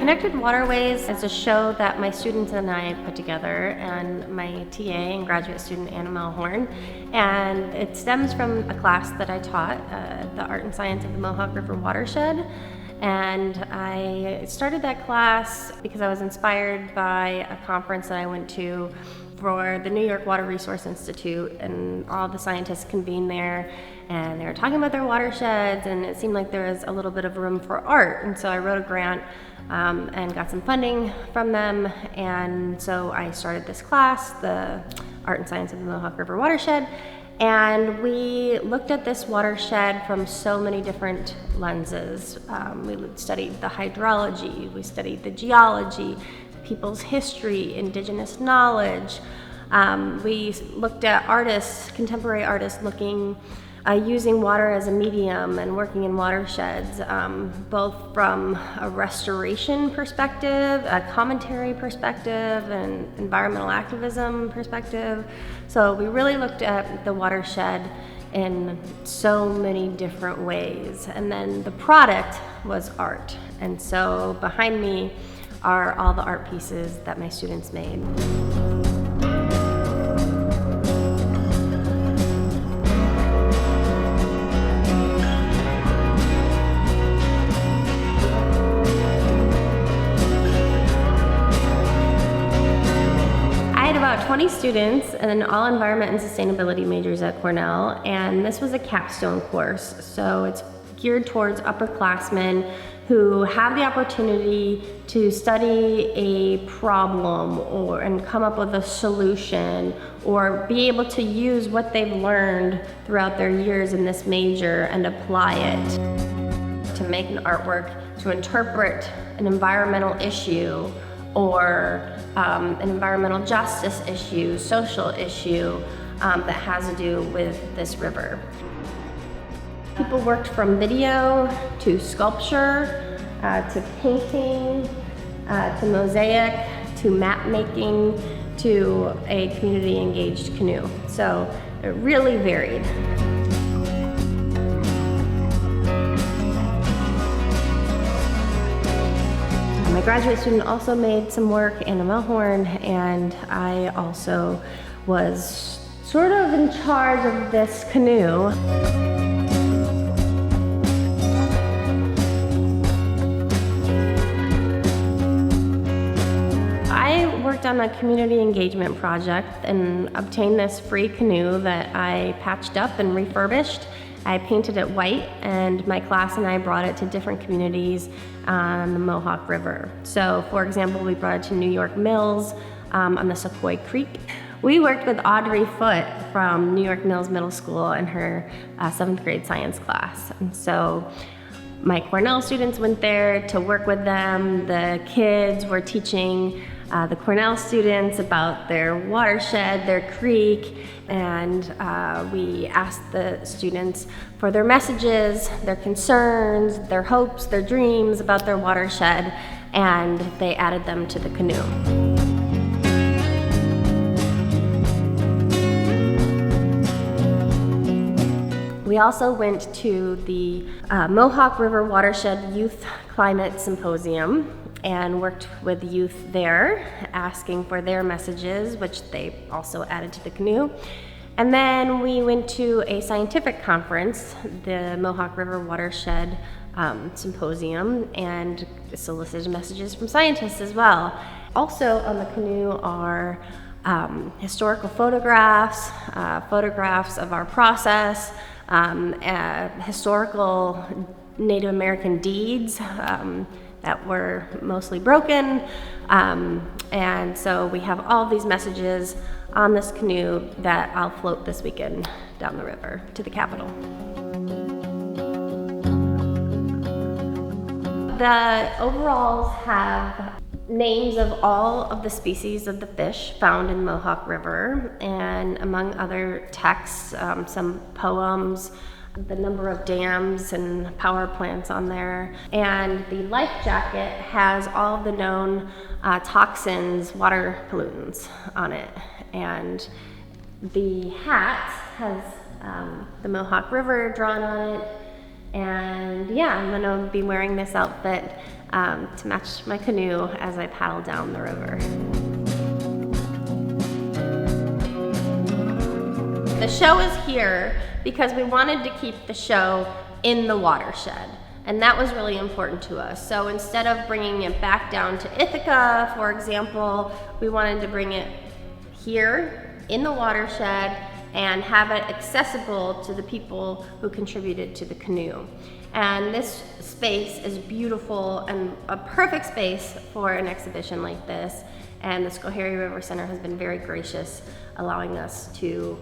Connected Waterways is a show that my students and I put together, and my TA and graduate student Anna Davidson, and it stems from a class that I taught, the Art and Science of the Mohawk River Watershed. And I started that class because I was inspired by a conference that I went to for the New York Water Resource Institute, and all the scientists convened there, and they were talking about their watersheds, and it seemed like there was a little bit of room for art. And so I wrote a grant and got some funding from them, and so I started this class, the Art and Science of the Mohawk River Watershed. And we looked at this watershed from so many different lenses. We studied the hydrology, we studied the geology, people's history, indigenous knowledge. We looked at artists, contemporary artists using water as a medium and working in watersheds, both from a restoration perspective, a commentary perspective, and environmental activism perspective. So we really looked at the watershed in so many different ways. And then the product was art. And so behind me are all the art pieces that my students made. About 20 students, and then all environment and sustainability majors at Cornell, and this was a capstone course, so it's geared towards upperclassmen who have the opportunity to study a problem and come up with a solution, or be able to use what they've learned throughout their years in this major and apply it to make an artwork to interpret an environmental issue, or an environmental justice issue, social issue that has to do with this river. People worked from video to sculpture, to painting, to mosaic, to map making, to a community engaged canoe. So it really varied. My graduate student also made some work, Anna Davidson, and I also was sort of in charge of this canoe. I worked on a community engagement project and obtained this free canoe that I patched up and refurbished. I painted it white, and my class and I brought it to different communities on the Mohawk River. So, for example, we brought it to New York Mills on the Sequoia Creek. We worked with Audrey Foote from New York Mills Middle School in her 7th grade science class. And so my Cornell students went there to work with them. The kids were teaching the Cornell students about their watershed, their creek, and we asked the students for their messages, their concerns, their hopes, their dreams about their watershed, and they added them to the canoe. We also went to the Mohawk River Watershed Youth Climate Symposium and worked with youth there, asking for their messages, which they also added to the canoe. And then we went to a scientific conference, the Mohawk River Watershed Symposium, and solicited messages from scientists as well. Also on the canoe are historical photographs, photographs of our process, historical Native American deeds that were mostly broken. And so we have all these messages on this canoe that I'll float this weekend down the river to the Capitol. The overalls have names of all of the species of the fish found in Mohawk River, and among other texts, some poems, the number of dams and power plants on there. And the life jacket has all the known toxins, water pollutants on it. And the hat has the Mohawk River drawn on it. And yeah, I'm gonna be wearing this outfit to match my canoe as I paddle down the river. The show is here because we wanted to keep the show in the watershed, and that was really important to us. So instead of bringing it back down to Ithaca, for example, we wanted to bring it here in the watershed and have it accessible to the people who contributed to the canoe. And this space is beautiful and a perfect space for an exhibition like this. And the Schoharie River Center has been very gracious, allowing us to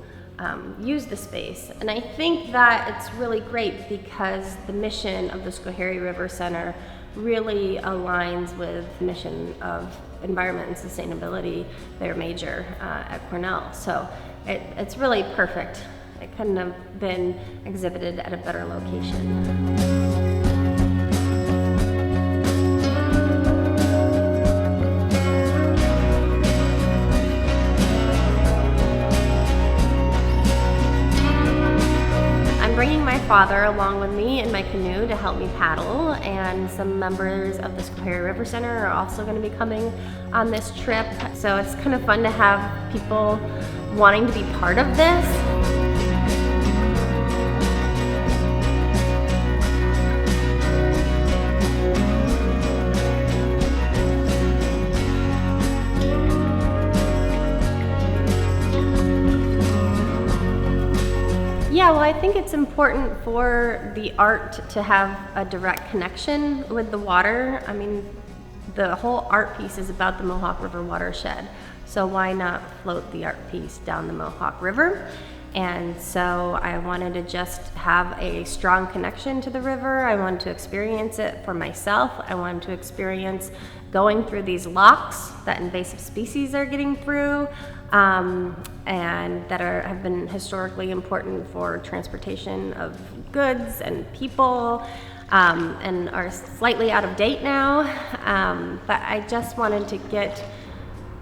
use the space. And I think that it's really great because the mission of the Schoharie River Center really aligns with the mission of environment and sustainability, their major at Cornell. So it's really perfect. It couldn't have been exhibited at a better location. Bringing my father along with me in my canoe to help me paddle, and some members of the Schoharie River Center are also going to be coming on this trip. So it's kind of fun to have people wanting to be part of this. Yeah, well, I think it's important for the art to have a direct connection with the water. I mean, the whole art piece is about the Mohawk River Watershed. So why not float the art piece down the Mohawk River? And so I wanted to just have a strong connection to the river. I wanted to experience it for myself. I wanted to experience going through these locks that invasive species are getting through, and that have been historically important for transportation of goods and people, and are slightly out of date now. But I just wanted to get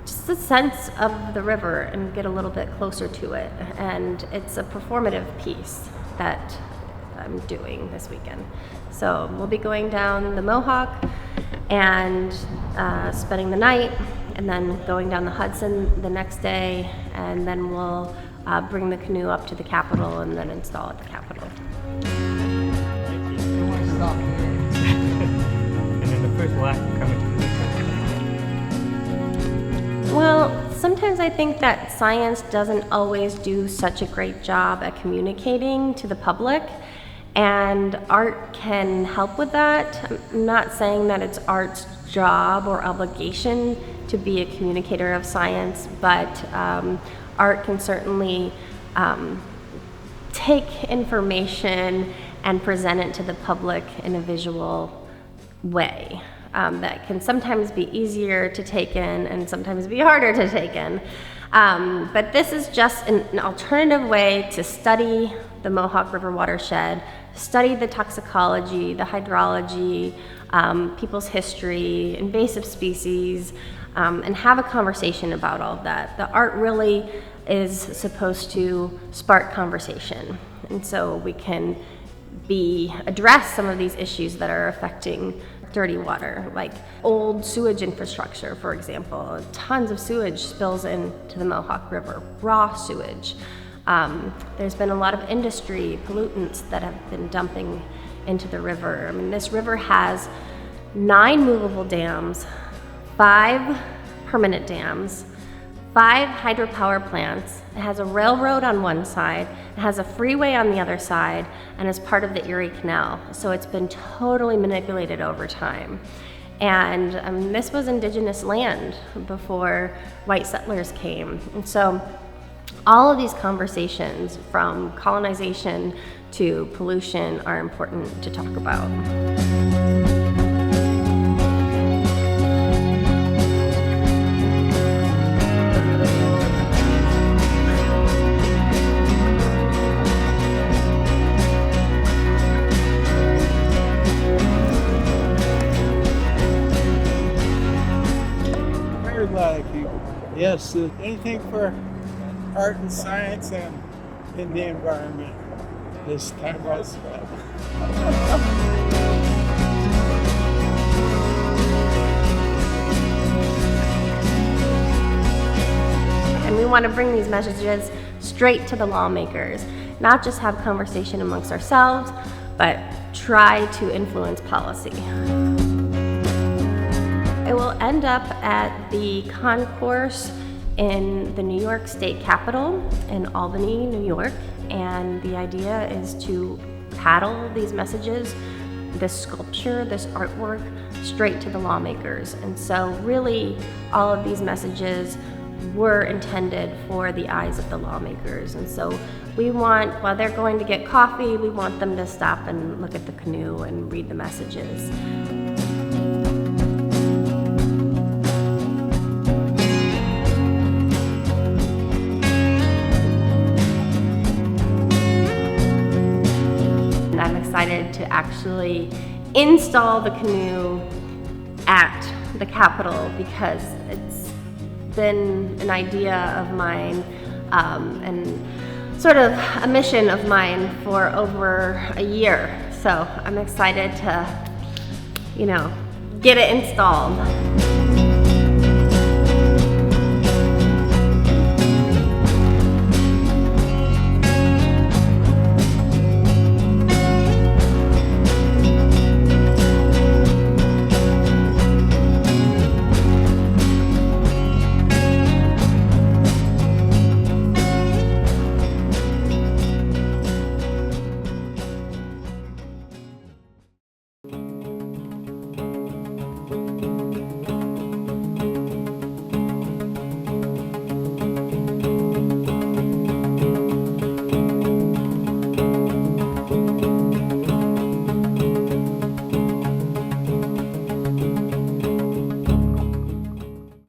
just a sense of the river and get a little bit closer to it. And it's a performative piece that I'm doing this weekend. So we'll be going down the Mohawk and spending the night, and then going down the Hudson the next day, and then we'll bring the canoe up to the Capitol and then install at the Capitol. Thank you. You want to stop here? And then the first lack of coming to the Well, sometimes I think that science doesn't always do such a great job at communicating to the public, and art can help with that. I'm not saying that it's art's job or obligation to be a communicator of science, but art can certainly take information and present it to the public in a visual way. That can sometimes be easier to take in and sometimes be harder to take in. But this is just an alternative way to study the Mohawk River Watershed, study the toxicology, the hydrology, people's history, invasive species, and have a conversation about all of that. The art really is supposed to spark conversation, and so we can address some of these issues that are affecting dirty water, like old sewage infrastructure, for example. Tons of sewage spills into the Mohawk River, raw sewage. There's been a lot of industry pollutants that have been dumping into the river. I mean, this river has 9 movable dams, 5 permanent dams, 5 hydropower plants. It has a railroad on one side, it has a freeway on the other side, and is part of the Erie Canal. So it's been totally manipulated over time. And this was indigenous land before white settlers came. And so all of these conversations, from colonization to pollution, are important to talk about. Very glad of people. Yes, anything for art and science and in the environment. This time was fun. we want to bring these messages straight to the lawmakers, not just have conversation amongst ourselves, but try to influence policy. It will end up at the concourse in the New York State Capitol in Albany, New York, and the idea is to paddle these messages, this sculpture, this artwork, straight to the lawmakers. And so really all of these messages were intended for the eyes of the lawmakers. And so we want, while they're going to get coffee, we want them to stop and look at the canoe and read the messages. And I'm excited to actually install the canoe at the Capitol because it's been an idea of mine and sort of a mission of mine for over a year. So I'm excited to, get it installed.